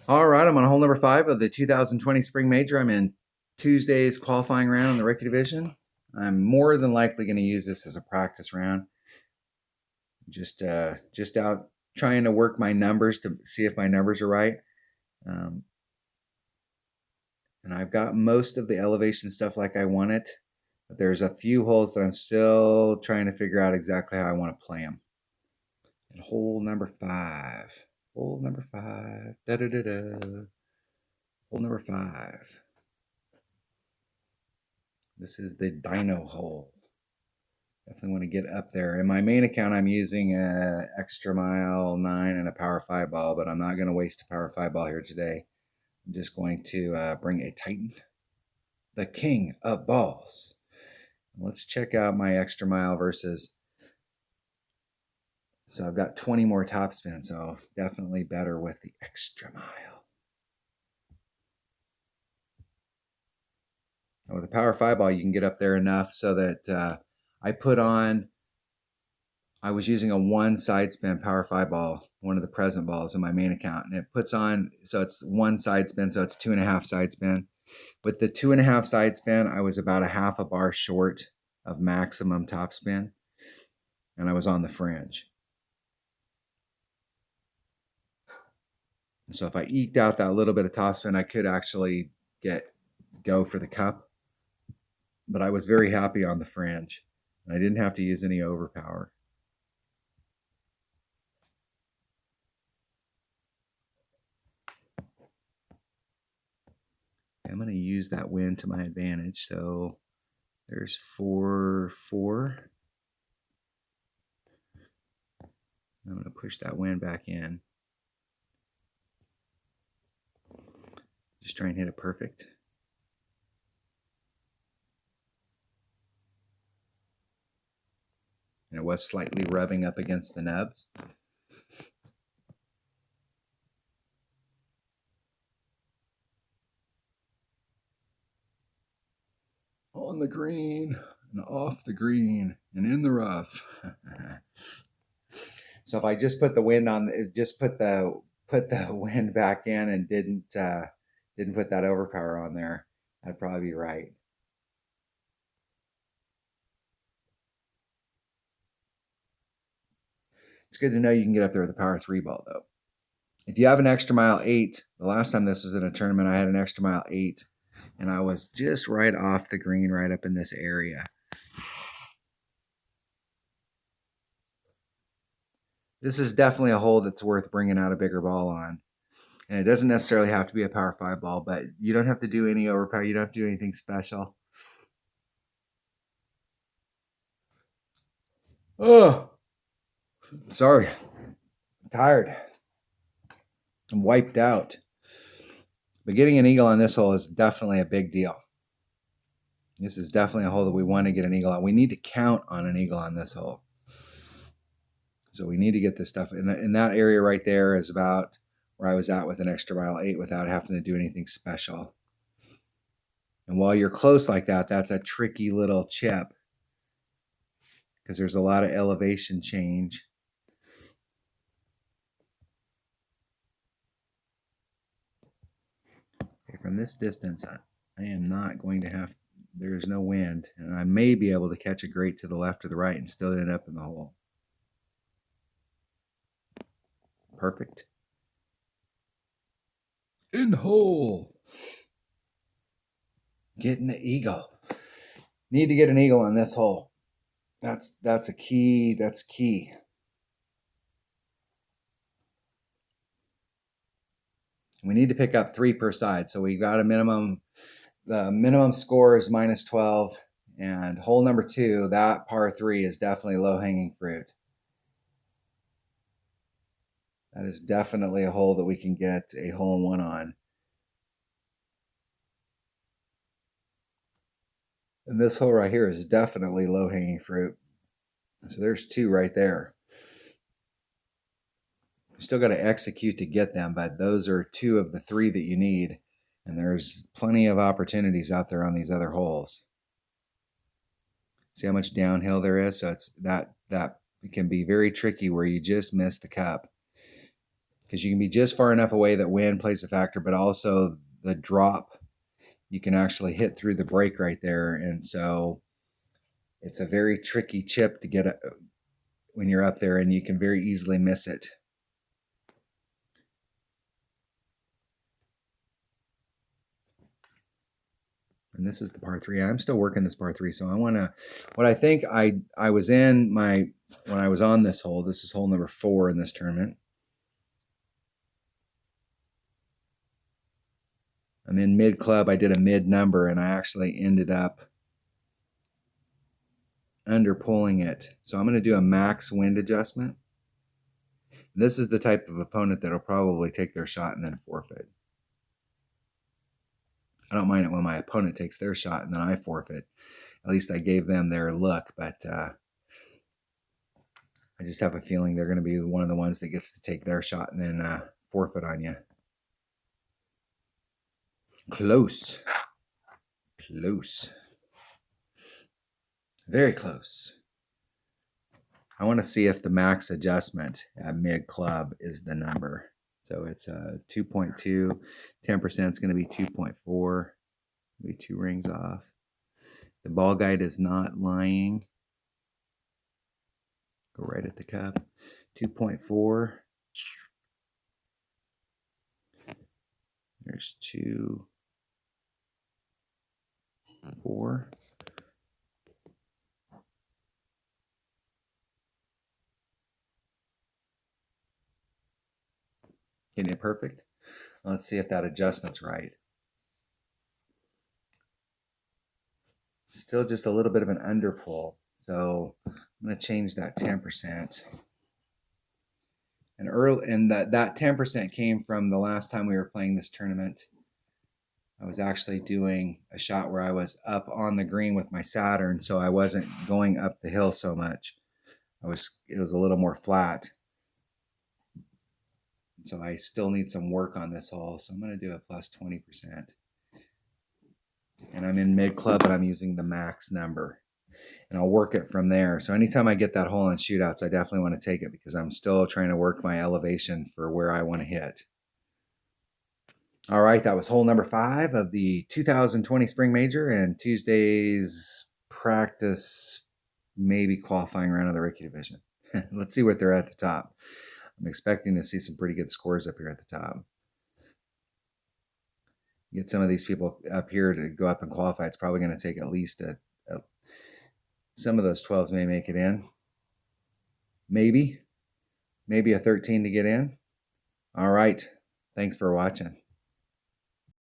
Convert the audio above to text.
All right, I'm on hole number 5 of the 2020 Spring Major. I'm in Tuesday's qualifying round in the Rookie Division. I'm more than likely going to use this as a practice round. Just out trying to work my numbers to see if my numbers are right. Um, and I've got most of the elevation stuff like I want it, but there's a few holes that I'm still trying to figure out exactly how I want to play them. And hole number 5. Hole number 5. Da da da da. Hole number 5. This is the dyno hole. Definitely want to get up there. In my main account, I'm using a Extra Mile 9 and a Power 5 ball, but I'm not going to waste a Power 5 ball here today. I'm just going to bring a Titan, the king of balls. Let's check out my Extra Mile versus. So I've got 20 more topspin, so definitely better with the Extra Mile. And with a Power 5 ball, you can get up there enough so that I was using a 1 side spin Power 5 ball, one of the present balls in my main account, and it puts on, so it's 1 side spin, so it's 2.5 side spin. With the 2.5 side spin, I was about a half a bar short of maximum top spin, and I was on the fringe. So if I eked out that little bit of top spin, I could actually go for the cup. But I was very happy on the fringe, and I didn't have to use any overpower. I'm going to use that wind to my advantage. So there's 4-4. I'm going to push that wind back in. Just try and hit it perfect. And it was slightly rubbing up against the nubs. On the green and off the green and in the rough. So if I just put the wind on, just put the wind back in and didn't put that overpower on there, I'd probably be right. It's good to know you can get up there with a power 3 ball though. If you have an Extra Mile 8, the last time this was in a tournament, I had an Extra Mile 8, and I was just right off the green, right up in this area. This is definitely a hole that's worth bringing out a bigger ball on. And it doesn't necessarily have to be a Power 5 ball, but you don't have to do any overpower. You don't have to do anything special. Oh, sorry. I'm tired. I'm wiped out. But getting an eagle on this hole is definitely a big deal. This is definitely a hole that we want to get an eagle on. We need to count on an eagle on this hole. So we need to get this stuff. In that area right there is about where I was at with an Extra Mile 8 without having to do anything special. And while you're close like that, that's a tricky little chip because there's a lot of elevation change. Okay, from this distance, I am not going to have, there's no wind, and I may be able to catch a grate to the left or the right and still end up in the hole. Perfect. In hole. Getting the eagle. Need to get an eagle on this hole. That's a key. That's key. We need to pick up 3 per side. So we got a minimum. The minimum score is -12. And hole number 2, that par 3 is definitely low-hanging fruit. That is definitely a hole that we can get a hole-in-one on. And this hole right here is definitely low-hanging fruit. So there's 2 right there. You still got to execute to get them, but those are 2 of the 3 that you need. And there's plenty of opportunities out there on these other holes. See how much downhill there is? So it's that it can be very tricky where you just miss the cup. because you can be just far enough away that wind plays a factor, but also the drop, you can actually hit through the break right there. And so it's a very tricky chip to get when you're up there, and you can very easily miss it. And this is the par 3. I'm still working this par 3, so I want to, what I think I was in my, when I was on this hole, this is hole number 4 in this tournament. I'm in mid club. I did a mid number, and I actually ended up under pulling it. So I'm going to do a max wind adjustment. And this is the type of opponent that'll probably take their shot and then forfeit. I don't mind it when my opponent takes their shot and then I forfeit. At least I gave them their look, but I just have a feeling they're going to be one of the ones that gets to take their shot and then forfeit on you. Close. Close. Very close. I want to see if the max adjustment at mid club is the number. So it's 2.2. 10% is going to be 2.4. Maybe 2 rings off. The ball guide is not lying. Go right at the cup. 2.4. There's 2, 4. Getting it perfect. Let's see if that adjustment's right. Still just a little bit of an underpull. So I'm going to change that 10%. And that 10% came from the last time we were playing this tournament. I was actually doing a shot where I was up on the green with my Saturn, so I wasn't going up the hill so much. It was a little more flat. So I still need some work on this hole. So I'm going to do a plus 20%. And I'm in mid club, but I'm using the max number. And I'll work it from there. So anytime I get that hole in shootouts, I definitely want to take it because I'm still trying to work my elevation for where I want to hit. All right, that was hole number 5 of the 2020 Spring Major and Tuesday's practice, maybe qualifying round of the Rookie Division. Let's see what they're at the top. I'm expecting to see some pretty good scores up here at the top. Get some of these people up here to go up and qualify. It's probably going to take at least some of those 12s may make it in. Maybe a 13 to get in. All right. Thanks for watching.